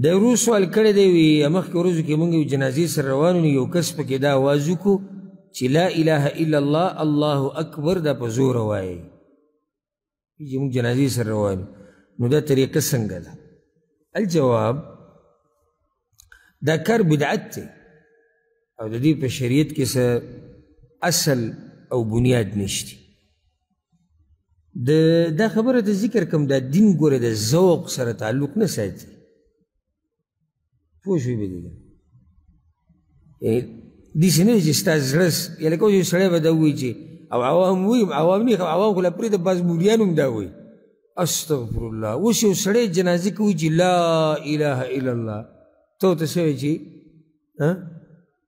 د ورو سوال کړی دی وي مخکې ورځو کې موږ یو جنازې سره روان وو یو کس پکې دا آواز وکړو چې لا اله الا الله الله اکبر دا په زوره وایي چې موږ جنازې سره روان نو دا طریقه څنګه ده الجواب دا کار بدعت دی او د دې په شریعت کې څه اصل او بنیاد نشته دا خبره د ذکر کوم دا دین ګوره د ذوق سره تعلق نه ساتي پوه شوې به دې داسې نه دی چې ستا زړه یا لکه اوس یو سړی به دا ووایي چې او عوام وایي عوام نه عوام خو لا پرېږده بعض مولیان هم دا وایي استغفر الله اوس یو سړی جنازې کې وایي چې لا اله الا الله ته ورته څه وایي چې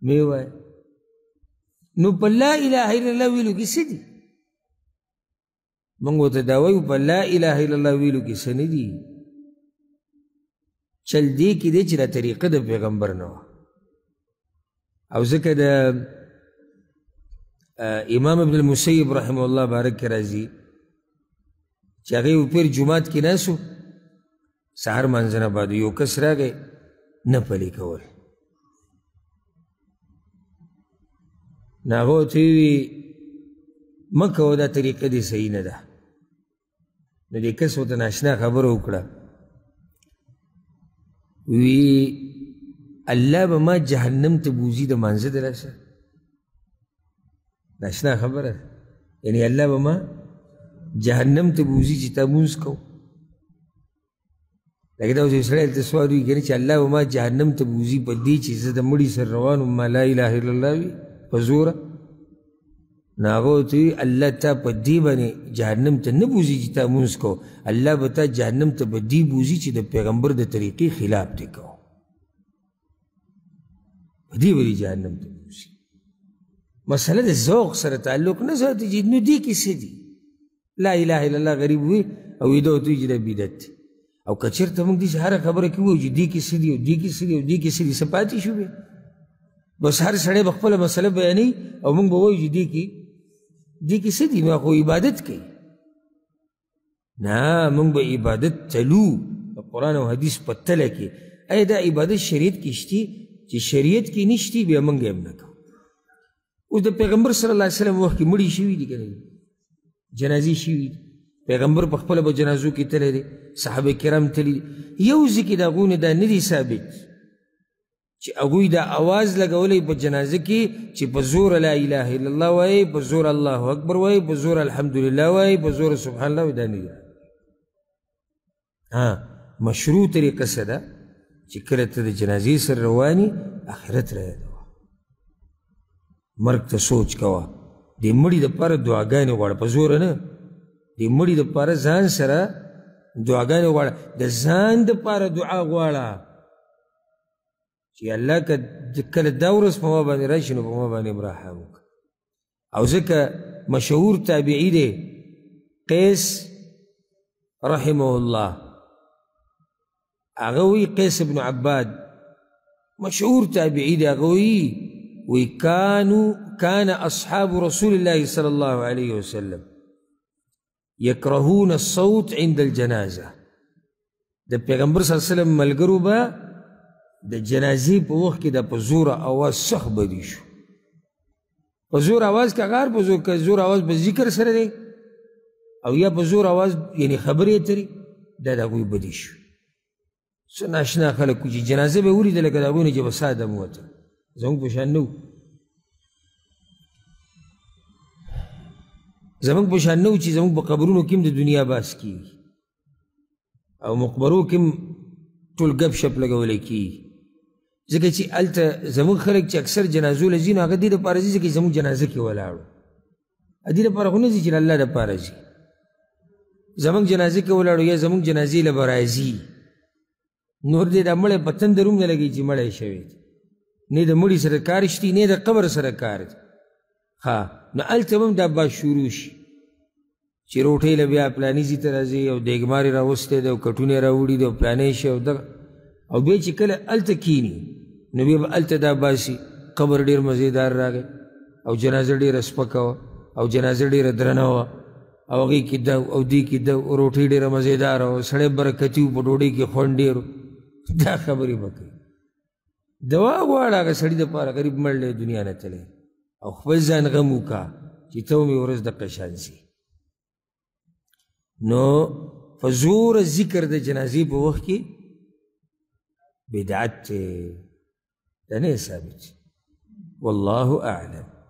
مې ووایه نو په لا اله الا الله ویلو کې څه دي موږ ورته دا وایو په لا اله الا الله ویلو کې څه نه دي چل دې کې دی چې دا طریقه د پیغمبر نه وه او ځکه د امام ابن المسیب رحمه الله بارک کې راځي چې هغه یو پیر جومات کې ناست و سهار مانځه نه بعد یو کس راغی نه پلي کول نو هغه ورته ووي مه کوه دا طریقه دې صحیح نه ده نو دې کس ورته ناشنا خبره وکړه وی الله به ما جهنم ته بوځي د مانځه د لاسه ناشنا خبره یعنی الله به ما جهنم ته بوځي چې تا مونځ کوو لکه دا اوس یو سړی هلته سوال وي که نه چې الله به ما جهنم ته بوځي په دې چې زه د مړي سره روان وم ما لا اله الا الله وي په زوره نو هغه ورته وي الله تا په دې باندې جهنم ته نه بوځي چې تا مونځ کوو الله به تا جهنم ته په دې بوځي چې د پیغمبر د طریقې خلاف دې کوو په دې به جهنم ته بوځي مسله د ذوق سره تعلق نه ساتي چې نو دې کې څه دي لا اله الا الله غریب وي او وي دا ورته وي چې دا بدعت دی او که چېرته موږ داسې هره خبره کې ووایو چې دې کې څه دي او دې کې څه دي او دې کې څه دي څه پاتې شو بیا بس هر سړی به خپله مسله بیانوي او موږ به وایو چې دې کې څه دي نو خو عبادت کوي نه موږ به عبادت تلو د قرآن او حدیث په تله کې ایا دا عبادت شریعت کې شتي چې شریعت کې نشتي بیا موږ یې هم نه کوو اوس د پیغمبر صلی الله علیه وسلم وخت کې مړي شوي دي که نه جنازې شوي دي پیغمبر په خپله به جنازو کې تللی دی صحابه کرام تللی دي یو ځای کې د هغوی نه دا نه دي ثابت چې هغوی دا آواز لګولی په جنازه کې چې په زور لا اله الا الله وایي په زور الله اکبر وایي په زور الحمدلله وایي په زور سبحان الله وایي دا نه دي مشروع طریقه څه ده چې کله ته د جنازې سره رواني آخرت را یادوه مرګ ته سوچ کوه د مړي دپاره دعاګانې غواړه په زوره نه د مړي دپاره ځان سره دعاګانې غواړه د ځان دپاره دعا غواړه چې الله که کله دا ورځ په ما باندې راشي نو په ما باندې هم رحم وکړه او ځکه مشهور تابعي دی قیس رحمه الله هغه وی قیس ابن عباد مشهور تابعي دی هغه وی كان أصحاب رسول الله صلى الله عليه وسلم يكرهون الصوت عند الجنازة د پیغمبر صلی الله علیه وسلم ملګرو به د جنازې په وخت کې د په زوره آواز سخت بدي شو په زور آواز که غار په زور آواز په ذکر سره دی او یا په زور آواز یعنی خبرې اترې دا د هغوی بدي شو څه ناشنا خلک چې جنازه به ولیده لکه د هغوی نه چې به ساه دم وته زموږ په شان نه و زموږ په شان نه و چې زموږ په قبرونو کې هم د دنیا باس کېږي او مقبرو کې هم ټول ګپ شپ لګولی کېږي ځکه چې هلته زموږ خلک چې اکثر جنازو له ځي نو هغه دې دپاره ځي ځکه زموږ جنازه کې ولاړو دې دپاره خو نه ځي چې د الله دپاره ځي زموږ جنازه کې ولاړو یا زموږ جنازې له به راځي نور دې دا مړی په تندر هم نه لګوي چې مړی شوی دی نه د مړي سره کار شتي نه د قبر سره کار دی نو هلته به هم دا باز شروع شي چې روټۍ له بیا پلاني ځي ته راځي او دیګمارې راوستی دی او کټونې راوړي دی او پلانی شي او دغه او بیا چې کله هلته کښېني نو بیا به هلته دا باسي قبر ډېر مزېدار راغی او جنازه ډېره سپکه وه او جنازه ډېره درنه وه او هغې کې دو او دې کې دو روټۍ ډېره مزېداره وه سړی برکتي و په ډوډۍ کې خوند ډېر دا خبرې به کوي دوا غواړه هغه سړي دپاره غریب مړ دی دنیا نه تللی او خپل ځان غم وکړه چې ته مې ورځ دقه شان سي نو په زوره ذکر د جنازې په وخت کې بدعت دی دا نه ثابت والله اعلم